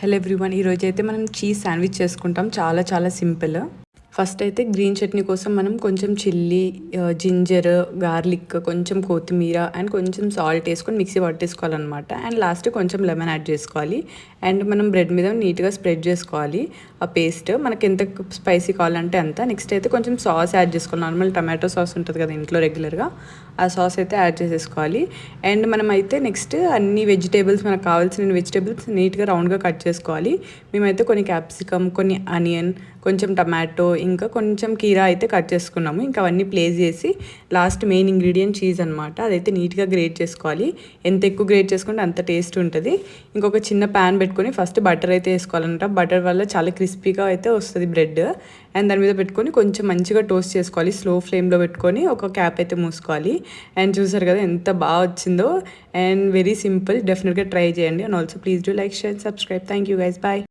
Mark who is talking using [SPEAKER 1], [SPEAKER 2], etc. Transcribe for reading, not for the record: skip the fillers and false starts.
[SPEAKER 1] Hello everyone, ఈరోజైతే మనం cheese sandwich చేసుకుంటాం. చాలా సింపుల్. ఫస్ట్ అయితే గ్రీన్ చట్నీ కోసం మనం కొంచెం చిల్లీ, జింజర్, గార్లిక్, కొంచెం కొత్తిమీర అండ్ కొంచెం సాల్ట్ వేసుకొని మిక్సీ పట్టేసుకోవాలన్నమాట. అండ్ లాస్ట్ కొంచెం లెమన్ యాడ్ చేసుకోవాలి. అండ్ మనం బ్రెడ్ మీద నీట్గా స్ప్రెడ్ చేసుకోవాలి ఆ పేస్ట్. మనకి ఎంత స్పైసీ కావాలంటే అంత. నెక్స్ట్ అయితే కొంచెం సాస్ యాడ్ చేసుకోవాలి. నార్మల్ టమాటో సాస్ ఉంటుంది కదా ఇంట్లో రెగ్యులర్గా, ఆ సాస్ అయితే యాడ్ చేసేసుకోవాలి. అండ్ మనం అయితే నెక్స్ట్ అన్ని వెజిటేబుల్స్, మనకు కావాల్సిన వెజిటేబుల్స్ నీట్గా రౌండ్గా కట్ చేసుకోవాలి. మేమైతే కొన్ని క్యాప్సికమ్, కొన్ని ఆనియన్, కొంచెం టమాటో, ఇంకా కొంచెం కీరా అయితే కట్ చేసుకున్నాము. ఇంకా అవన్నీ ప్లేస్ చేసి లాస్ట్ మెయిన్ ఇంగ్రీడియంట్ చీజ్ అనమాట, అదైతే నీట్గా గ్రేట్ చేసుకోవాలి. ఎంత ఎక్కువ గ్రేట్ చేసుకుంటే అంత టేస్ట్ ఉంటుంది. ఇంకొక చిన్న ప్యాన్ పెట్టుకొని ఫస్ట్ బటర్ అయితే వేసుకోవాలంట. బటర్ వల్ల చాలా క్రిస్పీగా అయితే వస్తుంది బ్రెడ్. అండ్ దాని మీద పెట్టుకొని కొంచెం మంచిగా టోస్ట్ చేసుకోవాలి. స్లో ఫ్లేమ్లో పెట్టుకొని ఒక క్యాప్ అయితే మూసుకోవాలి. అండ్ చూసారు కదా ఎంత బాగా వచ్చిందో. అండ్ వెరీ సింపుల్, డెఫినెట్గా ట్రై చేయండి. And also please do like, share, subscribe. Thank you guys, bye.